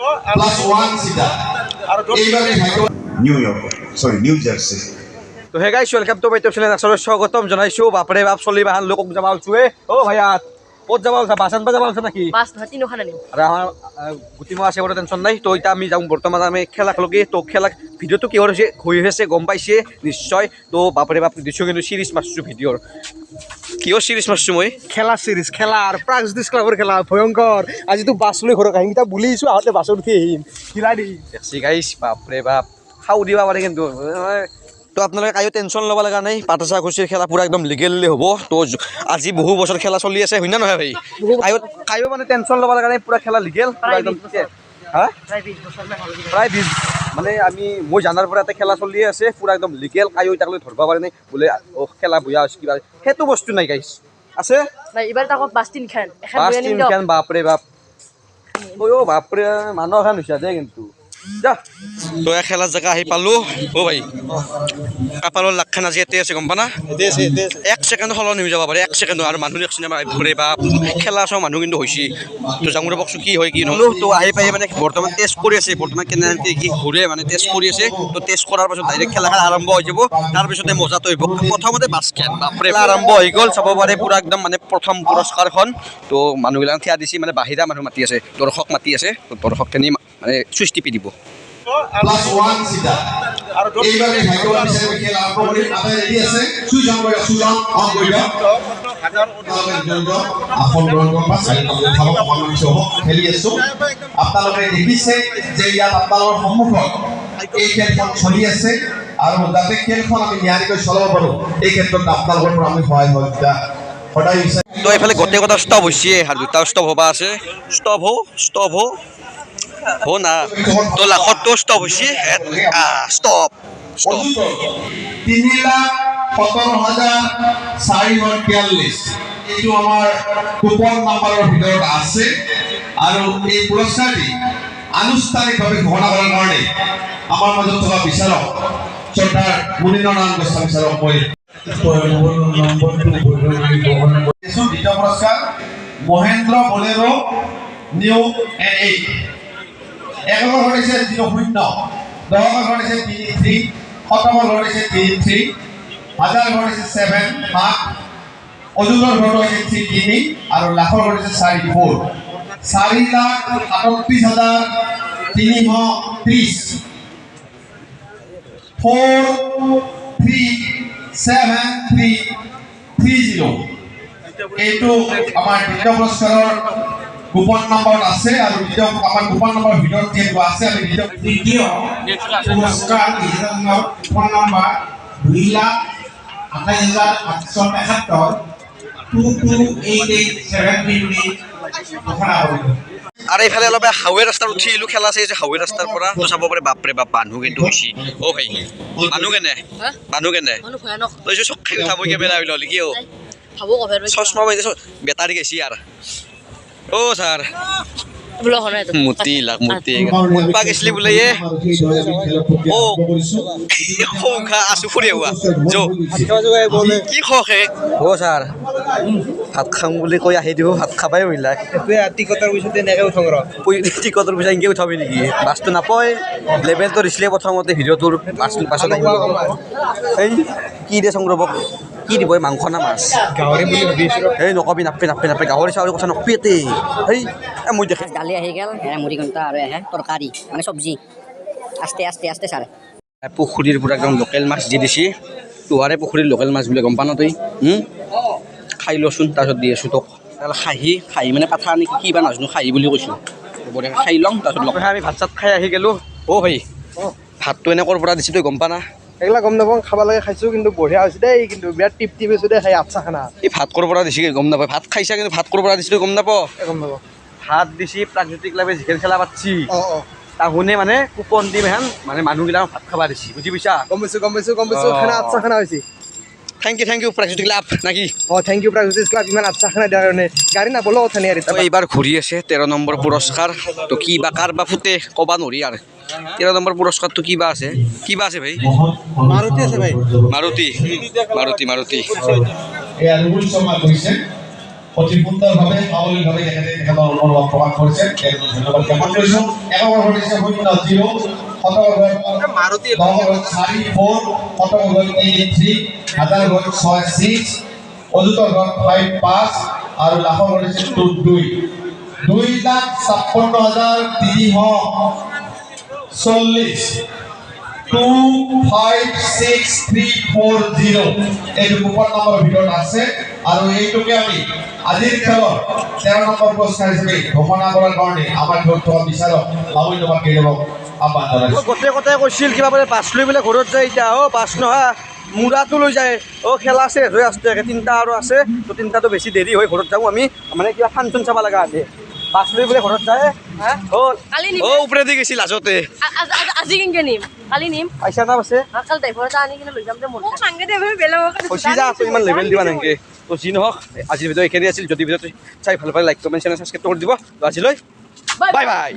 +1 seater এইভাবে new jersey তো hey guys welcome to my YouTube channel আসলে স্বাগতম জানাইছো বাপরে বাপ চলি বাহান লোক যাবা উঠুৱে ও ভাইয়া ক'ত যাবা উঠা বাছান বা যাবা উঠা নাকি বাস নহয় তিনিওখান আনিম আৰু আমাৰ গুটি মাছ আছে বড় টেনশ্যন নাই তো এতিয়া আমি যাওঁ বৰ্তমান আমি খেলা খেলোগে তো খেলা ভিডিঅ'টো কি হৈছে গম পাইছে নিশ্চয় তো বাপৰে বাপ দিছোঁ কিন্তু চিৰিজ মাৰছোঁ ভিডিঅ'ৰ কিয় চিৰিজ মাৰছোঁ মই খেলা সিৰিজ খেলা আৰ প্ৰাগজ্যোতিষ ক্লাবেৰ খেলা ভয়ঙ্কৰ আজি তো বাস লৈ ঘৰত আহিম তা বুলিছো আহতে বাছত উঠি আহিম কিলা দি দেখছি গাইছ বাপৰে বাপ খাও দিবা পাৰে কিন্তু তো আপোনালোকে কায়ো টেনশ্যন ল'ব লগা নাই পাতাচা খুচিৰ খেলা পুৰা একদম লিগেলি হ'ব তো আজি বহু বছৰ খেলা চলি আছে হয় না নহয় ভাই কায়ো মানে টেনশ্যন ল'ব লগা নাই পুৰা খেলা লিগেল পুৰা একদম হা প্ৰায় 20 মানে মই জানাৰ পৰা এটা খেলা চলি আছে পুৰা একদম লিগেল কায়ো তাক লৈ ধৰবা পাৰে নাই বোলে খেলা বুয়া আছে কিবা সেইটো বস্তু নাই গাইছ আছে নাই এবাৰ তাক বাস তিনখান এখন বাছ লৈ আনিম তিনখান বাপৰে বাপ ও বাপৰে মানুহ খান হৈছে দে কিন্তু যা তো খেলাৰ জেগা আহি পালো অ ভাই কাপালৰ লাখখান আজি ইয়াতে আছে গম পানা এক ছেকেণ্ড সলনি হৈ যাব পাৰে এক ছেকেণ্ড আৰু মানুহ দেখছি আমাৰ ঘূৰে বা খেলা চাওঁ মানুহ কিন্তু হৈছে তো যাঙুৰ বকচোন কি হয় কি নহ'লো তো আহি পাই মানে বৰ্তমান টেষ্ট কৰি আছে বৰ্তমান কেনেকৈ কি ঘূৰে মানে টেষ্ট কৰি আছে তো টেষ্ট কৰাৰ পাছত ডাইৰেক্ট খেলা আৰম্ভ হৈ যাব তাৰপিছতে মজাটো আহিব প্ৰথমতে বাস্কেট বাপৰে আৰম্ভ হৈ গ'ল চাব পাৰে পুৰা একদম মানে প্ৰথম পুৰস্কাৰখন তো মানুহবিলাক থিয়া দিছে মানে বাহিৰা মানুহ মাতি আছে দৰ্শক মাতি আছে তো দৰ্শকখিনি মানে চুইচ টিপি দিব +1 সিটার এইভাবে ভাগ্যবান হিসেবে খেল আরম্ভ করি আপনারা রেডি আছে সুইচ অন কৰি আপন গ্ৰহণ কৰা চাৰি নম্বৰ খাব অকণমান সহ খেলি আছো আপোনালোকে দেখিছে যে ইয়াত আপোনালোকৰ সন্মুখত এই খেলখন চলি আছে আৰু যাতে খেলখন আমি নিয়াৰিকৈ চলাব পাৰোঁ এই ক্ষেত্ৰত আপোনালোকৰ পৰা আমি সহায় সহযোগিতা সদায় বিচাৰিম তো এইফালে গোটেই কথা ষ্টপ হৈছে আৰু দুটা ষ্টপ হ'বা আছে ষ্টপ হো না তো লাখতো ষ্টপ হৈছে ষ্টপ 3,17,442 এইটো আমাৰ কুপন নাম্বাৰৰ ভিতৰত আছে আৰু এই পুৰস্কাৰটি আনুষ্ঠানিকভাৱে ঘোষণা কৰাৰ কাৰণে আমাৰ মাজত থকা বিচাৰক শ্ৰদ্ধাৰ মুনিন্দ্ৰনাথ গোস্বামী বিচাৰক মই দ্বিতীয় পুৰস্কাৰ মহেন্দ্ৰ বলেৰো নিউ N8 এক নম্বৰ ঘটিছে 0 দহ নম্বৰ ঘটিছে 33 শতমৰ ঘটিছে 33 হাজাৰ ঘটিছে 7 অজুলৰ ঘট হৈছে 3 আৰু লাখৰ ঘটিছে 4 4,38,330 437,330 এইটো আমাৰ দ্বিতীয় পুৰস্কাৰৰ কুপন নম্বৰ আছে আৰু দ্বিতীয় আমাৰ কুপন নম্বৰ ভিতৰত যেটো আছে আমি দ্বিতীয় পুৰস্কাৰ কুপন নম্বৰ 2,28,873 228873 ঘোষণা কৰিলো আৰু এইফালে অলপ হাৱে ৰাস্তাত উঠি আহিলোঁ খেলা আছে যে হাৱে ৰাস্তাৰ পৰা তো চাব পাৰে বাপৰে বাপ মানুহ কিন্তু হৈছে অ ভাই মানুহ কেনে মানুহ ভয়ানক তই চক খাই উঠাব কেমেৰা ওলালি কি অ খাব কভাৰ চশমা মাৰি বেটাৰী গেছি আৰু অ ছাৰ ব্লগ হনাই তো মুতি মুতপা গেছলি বোলে ও খা আছো ফুৰি হোৱা যো কি খে অ ছাৰ ভাত খাম বুলি কৈ আহি দিব ভাত খাবাই মিলা টিকটৰ পিছতে এনেকে উঠং ৰ টিকটৰ পইচা এনেকৈ উঠাবি নেকি বাছটো নাপায় লেভেলটো দিছিলে প্ৰথমতে ভিডিঅ'টোৰ পাছত আহিব এই কি দে সংগ্ৰহক কি দিব মাংস না মাছ গাহৰি বুলি ভাবিছো এই নকবি নাপে গাহৰি চাহৰি কথা নকবি এতে এই মই দেখে দালি আহি গেল মুড়ি ঘণ্টা আৰু তৰকাৰী মানে চব্জি আস্তে আস্তে আস্তে চাৰে পুখুৰীৰ পৰা একদম লোকেল মাছ দি দিছি তোহাৰে পুখুৰীৰ লোকেল মাছ বুলি গম পা ন তই খাই লচোন তাৰপিছত দি আছোঁ তোক খাহী মানে পাঠা আনি কি বা নাজানো খাহী বুলি কৈছোঁ খাই লওঁ তাৰপিছত লগ আমি ভাত চাত খাই আহি গ'লোঁ অ ভাই ভাতটো এনে ক'ৰ পৰা দিছোঁ তই গম পা না এইগিলা গম নাপাওঁ খাব লাগে খাইছোঁ কিন্তু বঢ়িয়া হৈছে দেই কিন্তু বিৰাট টিপ হৈছে দেই খাই আচ্ছা খানা এই ভাত ক'ৰ পৰা দিছে গম নাপায় ভাত খাইছা কিন্তু ভাত ক'ৰ পৰা দিছিলোঁ গম নাপাওঁ গম নাপাওঁ ভাত দিছি প্ৰাকৃতিক ক্লাবে যিকেন খেলা পাতছি অঁ তাহুনে মানে কুপন দি মেহান মানে মানুহবিলাক ভাত খাব দিছি বুজি পাইছা গম পাইছোঁ খানা আচ্ছা খানা হৈছে থেংক ইউ প্ৰাকৃতিক ক্লাব নাকি থেংক ইউ প্ৰাগজ্যোতিষ ক্লাব ইমান আচ্ছা খানা দিয়াৰ কাৰণে গাড়ী নাপালেও কথা নাই আৰু এইবাৰ ঘূৰি আছে 13 নম্বৰ পুৰস্কাৰ তো কি বা কাৰ বা ফুটে ক'বা নোৱাৰি আৰু 13 নম্বৰ পুৰস্কাৰটো কিবা আছে ভাই মাৰুতি আছে ভাই মাৰুতি এই আনুগুল শৰ্মা কৈছে অতি সুন্দৰভাৱে সাৱলীলভাৱে তেখেতৰ অনুভৱ প্ৰকাশ কৰিছে ধন্যবাদ জ্ঞাপন কৰিছোঁ। 1 নম্বৰ ঘৰ হৈছে 0-0 মাৰুতি 4-4 83 হাজাৰ ঘৰ 6-6 অযুতৰ ঘৰ 5-5 আৰু লাখৰ ঘৰ হৈছে 2-2 2,56,340 256,340 এইটো কুপন নম্বৰৰ ভিতৰত আছে আৰু এইটোকে আমি আজিৰ খেলৰ 13 নম্বৰ পুৰস্কাৰ হিচাপে ঘোষণা কৰাৰ কাৰণে আমাৰ ঘৰত থকা বিচাৰক লাভন্যবাদ কেইটাক আহ্বান জনাইছোঁ। গোটেই কথাই কৈছিল কিবা বোলে বাছ লৈ বোলে ঘৰত যায় এতিয়া বাছ নহয় মূৰাটো লৈ যায় খেলা চেছ হৈ আছে 3টা আৰু আছে তো 3টাটো বেছি দেৰি হৈ ঘৰত যাওঁ আমি মানে কিবা ফাংচন চাব লগা আছে বাছ লৈ বোলে ঘৰত যায় কালি নিম ওপৰে দি গৈছিল লাজতে আজি কেনেকৈ নিম কালি নিম পইচা নাম আছে কালি ড্ৰাইভাৰ এটা আনি কিনে লৈ যাম যে মোৰ মাংগে ড্ৰাইভাৰ বেলেগক কৈছি যা তই ইমান লেভেল দিবা নেকি তো যি নহওক আজিৰ ভিডিঅ' এইখিনি আছিল যদি ভিডিঅ'টো চাই ভাল পালে লাইক কমেণ্ট চেনেল ছাবস্ক্ৰাইব কৰি দিব তো আজিলৈ বাই বাই।